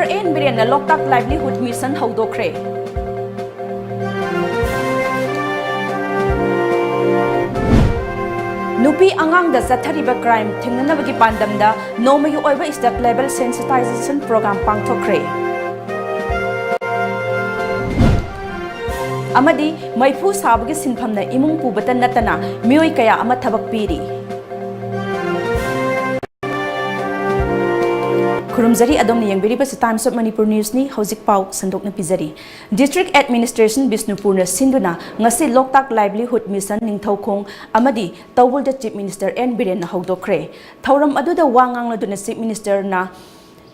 Minister N. Biren Loktak Livelihood Mission Haudokre. Nupi angang da zathariba crime thingnanabagi pandamda nomayu oiba state level sensitization program pangthokre. Amadi maifu sabagi sinphamna imung pubata natana mioi kaya ama thabak piri. Kurumzari adom ni yangbiriba sa Times of Manipur News ni Hauzik Pau sandok na pizari. District Administration Bisnupur na sinduna ngasi Loktak Livelihood Mission ningthawkhong amadi tawul da Chief Minister N. Biren na haudokre. Thawram aduda wangang na dun na Chief Minister na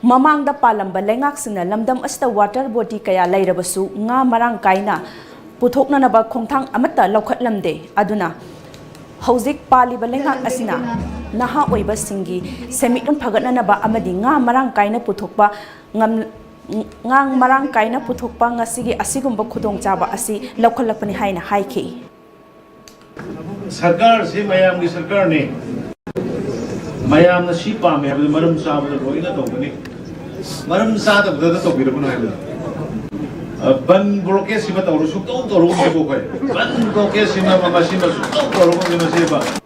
mamangda palamba lengak sina lamdam asta water body kaya layrabasu nga marang kaina puthok na naba khongthang amata lawkhat lamde aduna Hauzik pali balengak asina naha oiba singi semitun phagatna naba amadi nga marang kaina puthokpa ngang marang kaina puthokpa ngasigi asigumba khudong chaba asi lawkhalapani haina haiki सरकार से मयाम की सरकार ने मयाम न सी पामे है मरम साहब ने कोई ना तो बने मरम साहब तो फिर बना है बन ब्लॉकेज सीमा तो रुसुक तो रुक के बोके बन ब्लॉकेज सीमा मशीन रुसुक तो रुक के machine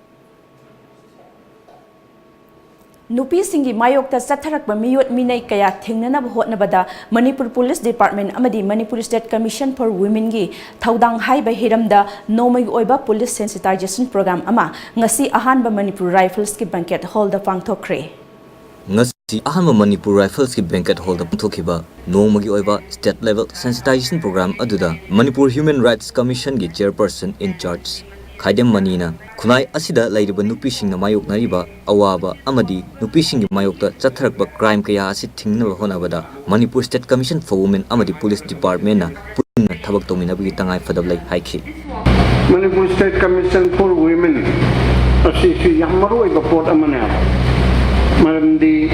Nupi singi mayokta satharakba miyot minay kaya thingnanab hotnabada Manipur Police Department amadi Manipur State Commission for Women gi thaudang haiba hiramda nomay oiba police sensitization program ama ngasi ahanba Manipur Rifles ki banquet hall da pangthokre. Ngasi ahanba Manipur Rifles ki banquet hall da pangthokhiba nomagi oiba state level sensitization program aduda Manipur Human Rights Commission gi chairperson in charge Khaidem Manina Kunai asida lairiba nupising na mayok nariba awaba amadi nupising mayokta chatharakba crime kaya asi thingnaba honabada Manipur State Commission for Women amadi Police Department na punna thabak tominabagi tangai fadablai haiki Manipur State Commission for Women asi yamaru iba port amana marandi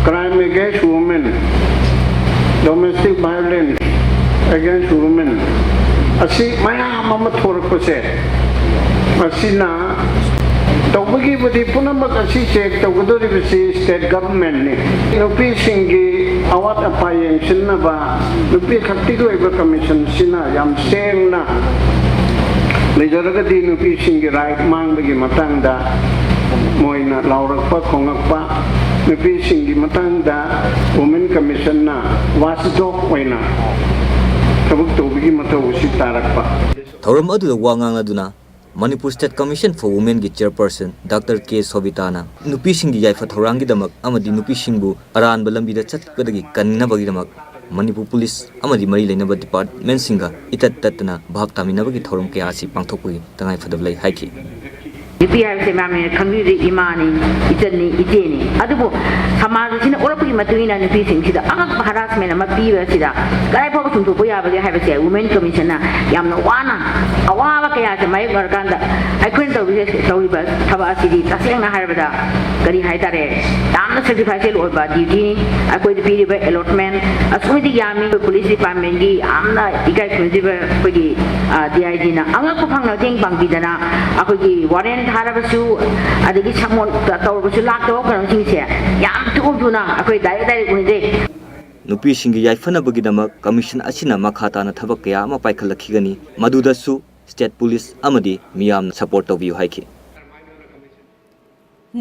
crime against women domestic violence against women asi maya mama thorak pase Masina, tawagi budi puna makasi check tawagdo ribisi state government ni. Nupi singi awat apa yang sina ba nupi khati ko iba commission sina yam seng na. Lejaraga di nupi singi right mang bagi matang da moina laurak pa kongak pa nupi singi matang da women commission na wasdok moina. Tabuk tawagi mataw si tarak pa. Thoram adu wangang aduna Manipur State Commission for Women gi chairperson Dr. K. Sobitana nupi singi yaifa thorangi damak amadi nupi singbu aran balambi da chatpadagi kanna bagi damak Manipur Police amadi mari leinaba department singa itat tatna bhab tamina bagi thoram ke asi pangthokpagi tangai fadablai haiki Nipiya se mami khangri imani itani iteni adubo samaj sina orapuri matuina nipi sing sida angak harassment ama piwa sida kai pho thum thu boya bage haiba se women commission na yamna wana awa kaya se mai garkanda ai khun taw bi taw ba thaba asidi taseng na haibada kari haitare damna certify se lo ba duty ai koi de pi ba allotment asumi di yami police department gi amna ikai khun ji ba koi dig na angak ko phangna jeng bang bidana akoi gi warrant harabasu adigi chamon tawbasu lakto kan singse yam tumduna akoi dai unide nupi singi yaifana bagi damak commission asina makhata na thabak kaya ama paikhalakigani madudasu state police amadi miyam support tobiu haiki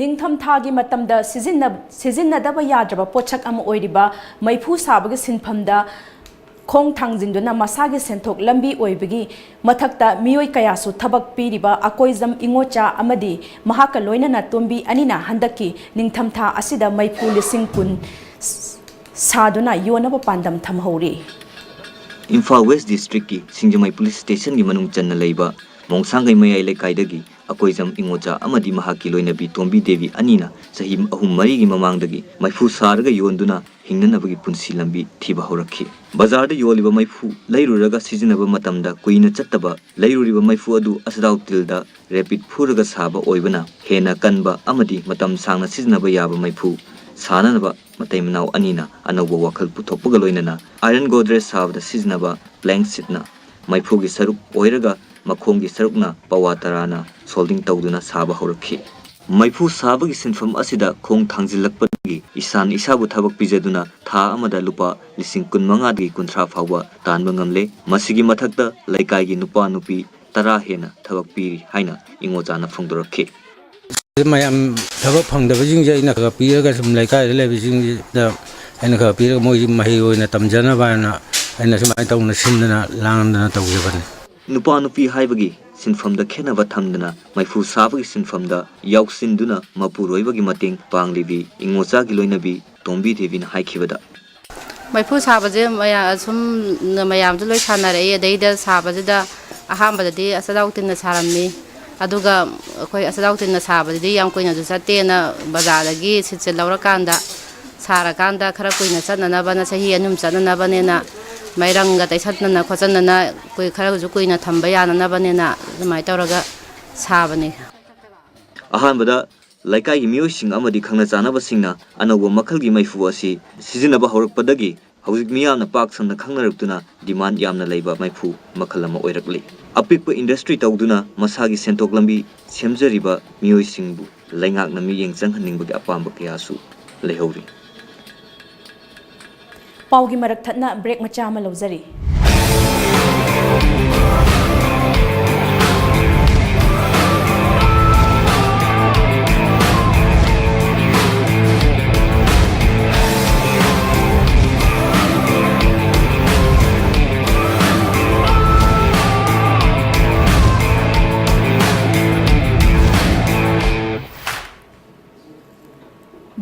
Ningtham thagi matamda sizinadaba yadraba pochak ama oiriba maifu sabagi sinphamda Kong Tangjinduna Masagi Sentok Lambi Oibigi Matakta Mioi Kayasu Tabak Piriba Akoizam Ingocha Amadi Mahaka Loina Natumbi Anina Handaki Ningtamta Asida Maipu Lising Kun Saduna Yonaba Pandam Tamhori Imphal West District ki Singjamai Police Station gi manung channa leiba Mongsangai mayai le kaidagi Akoizam Ingocha amadi mahaki loina bi Tombi Devi Anina Sahim ahum mari gi mamangdagi Maifu sarga yonduna hingnanabagi punsi lambi thiba horakhi Bazar da yoliba maifu lairuraga sizinaba matamda kuina chattaba lairuriba maifu adu asdau tilda rapid phuraga saba oibana hena kanba amadi matam sangna sizinaba yaba maifu sananaba matai manau anina anauba wakhal puthokpaga loinana iron godrej sabda sizinaba blank sitna maifu gi saruk oiraga makhong gi sarukna pawatarana solding tawduna saba horakhi maifu sabagi sinfam asida khong thangjilakpa isan isabu thabak pijaduna tha amada lupa lising kun manga gi kunthra phawba tanba ngamle masigi mathakta laikai gi nupa nupi tara hena thabak piri haina ingocha na phongdorakhe mayam thabak phangdabajing je ina ka piraga sum laikai lebijing da ina ka piraga moi mahi oina tamjana bana ina sumai tawna sindana langdana tawjabani nupa nupi haibagi sinfamda khenaba thamdana maifu sabagi sinfamda yauksinduna mapuroibagi mateng panglibi ingocha gi loinabi tombi devin haikhibada maifu sabaje maya sum mayam du loi sanare deida sabajida ahambadadi asadautinna saramni aduga koi asadautinna sabadidi yam koina du satena bazadagi sitse laurakanda sarakanda khara koina chanana na sahi anum chanana banena mairanga taisatna khochanna koi khara ju koina thamba yana banena mai tawraga sabani ahanbada laikai gi miyosing amadi khangna chanaba singna anobo makhalgi maifu asi sizinaba horakpadagi hauzik miyamna pak sanna khangnaruktuna demand yamna leiba maifu makhalama oirakli apikpa industry tawduna masagi sentok lambi semjariba miyosingbu laingakna mi yengchanghaningbagi apamba kayasu lehori paugi marak thatna break macha ma lawjari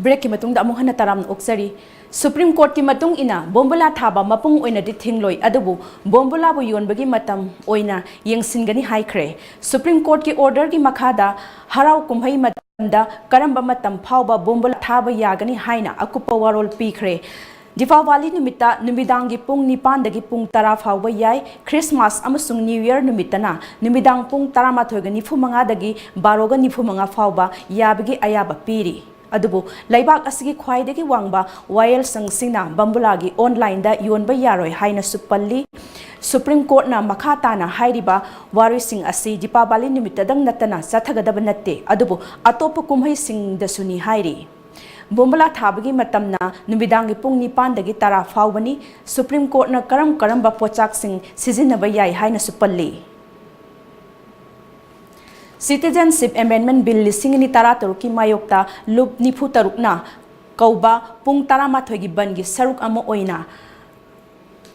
break ki matung da among hana taram oksari Supreme Court ki matung ina bombola thaba mapung oina di thingloi adubu bombola bu yonbagi matam oina yengsingani haikhre Supreme Court ki order ki makhada harau kumhai matamda karamba matam phawba bombola thaba yagani haina akupa warol pikhre Diwali numita numidangi pung nipan dagi pung tara phawba yai Christmas amasung New Year numitana numidang pung tara mathoga nifu manga dagi baroga nifu manga phawba yabagi ayaba piri adubu laibak asigi khwaidagi wangba wayel sangsingna bambulagi online da yonba yaroi haina supalli Supreme Court na makata na hairiba warising asi Diwali nimitadang natana sathagadaba natte adubu atopa kumhai sing da suni hairi Bombala thabagi matamna nubidangi pung nipan dagi tara phawbani Supreme Court na karamba pochak sing sizinaba yai haina supalli Citizenship Amendment Bill lisingini tara taruki mayokta lup nifu tarukna kauba pung tara mathogi bangi saruk amo oina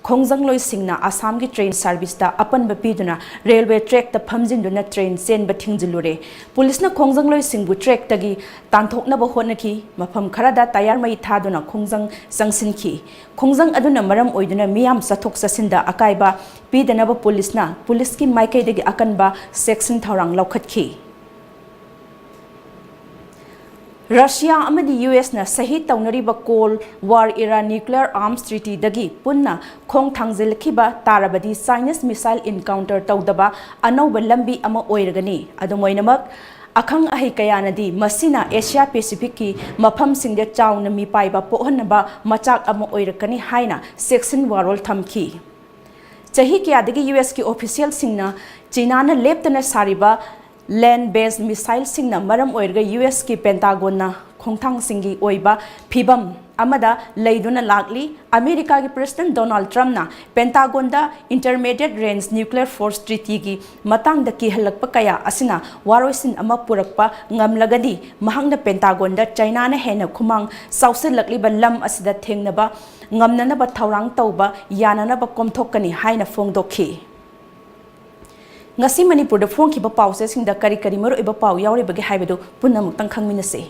Khongjang loi singna Assam ki train service da apan bapiduna railway track ta phamjinduna train sen ba thingjulure police na Khongjang loi singbu track tagi tanthokna ba honaki mafam kharada tayar mai thaduna Khongjang sangsinki Khongjang aduna maram oiduna miyam sathok sasinda akaiba pidana ba police na police ki maikai dagi akanba section thorang laukhatki Russia amadi US na sahi taunariba Cold War era nuclear arms treaty dagi punna khong thangjilkhiba tarabadi Chinese missile encounter tawdaba anauba lambi ama oiragani adumoinamak akhang ahi kayanadi masina Asia Pacific ki mafam singde chauna mi paiba pohanaba machak ama oirakani haina section warol thamki chahi kyadagi US ki official singna China na leptana sariba land-based missile singna maram oirga US ki Pentagon na khongthang singi oiba phibam amada leiduna lakli America ki President Donald Trump na Pentagon da intermediate range nuclear force treaty ki matang da ki halakpa kaya asina waroisin ama purakpa ngamlagadi mahangna Pentagon da China na hena khumang sausil lakli ba lam asida thengnaba ngamnana ba thawrang tawba yanana ba komthokani haina phongdokhi ngasi Manipur da phone ki ba pause sing da kari kari maro iba pau yaure bagi haibedo punna muktang khangminase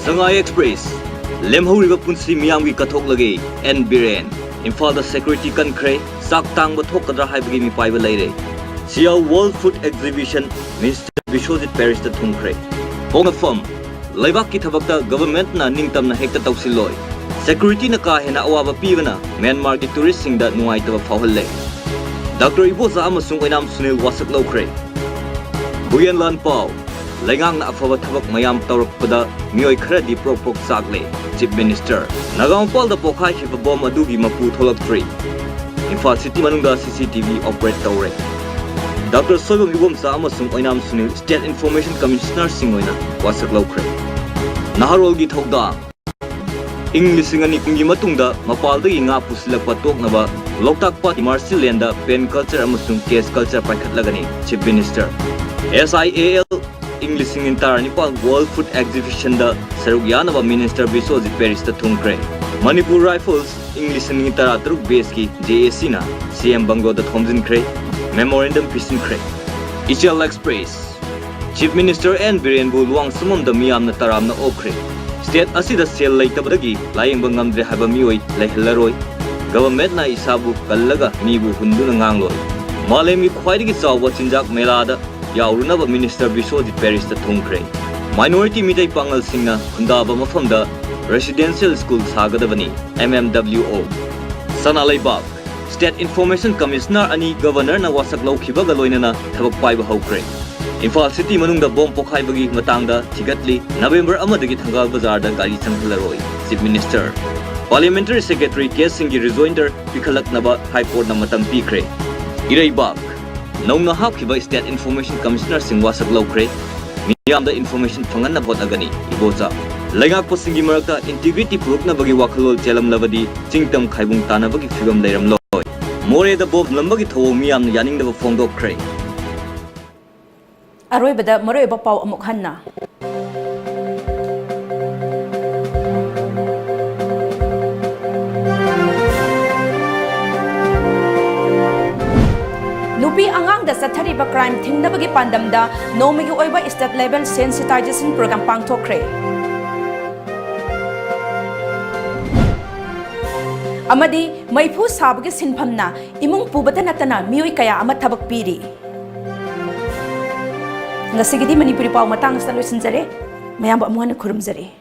Sangai Express lemhoriba punsi miyamgi kathok lagi en biren Imphal da security kankhre sak tang ba thokadra haibagi mi paiba leire Sia World Food Exhibition Minister Bishojit Paris da thungkhre Pongafam Laibak ki thabakta government na ningtamna hekta tawsiloi security na ka hena awaba pibana Myanmar ki tourist singda nuaitaba phawhalle Dr. Iboza amasung inam Sunil wasak lawkhre Buyan Lan Pau Laingang na afawa thabak mayam tawrakpada mioi kharadi prok sakle Chief Minister Nagampal da pokhai hiba bom adugi mapu tholak 3 Imphal City manungda CCTV operate tawre. Dr. Soibam Ibomsa amasung Oinam Sunil State Information Commissioner Singoina wasak laukre. Naharol gi thokda English singani kungi matungda mapalda nga pusilak patok naba Loktak Pat Marshall Lenda Pen Culture amasung Case Culture paikhatlagani Chief Minister. SIAL English singin Taranipa World Food Exhibition da Sarugyanaba Minister Biswajit Paris ta thungkre. Manipur Rifles English singin Taratruk base ki JAC na CM Bango da thomjin Memorandum Pisin Craig. Ichal Express. Chief Minister N. Biren Bulwang Sumam the Miam na Taram na Okre. State Asida Sel Laitabagi, lying Bangamdre Habamioi, Lehilaroi. Government na Isabu, Kalaga, Mibu, Hundunangangloy. Malemi Quaidi Sawa Chinjak Melada, Yaurunaba Minister Biswajit Paris the Tungkre. Minority Midai Pangal Singna, Kundaba Mafamda, Residential School Sagadavani, MMWO. Sanalay Bab. State Information Commissioner ani Governor na wasak laukiba galoina na thabak paiba hokre. Imphal City manungda bom pokhaibagi matangda thigatli November amadagi thangal bazar da gari changhalaroi. Chief Minister Parliamentary Secretary K Singh rejoinder pikhalaknaba High Court na matam pikre. Iraibak nauna hapkiba State Information Commissioner sing wasak laukre. Miyamda information phanganna botagani ibocha. Lengak pasingi marakta integrity purukna bagi wakhalol chelam lavadi chingtam khaibung tana bagi figam leiram lo. More the Bob Lambagi told me I'm yanning the phone dog cray. Aroy bada maroy ba pau amuk hanna. Nupi angang da sathari ba crime thingna bagi pandamda nomigi oiba state level sensitization program pangthokre. Amadi maipu sabagi sinphamna imung pubata natana mioi kaya ama thabak piri. Ngasigidi Manipuri pau matang sa loisinjare mayam ba amuhan khurumjare.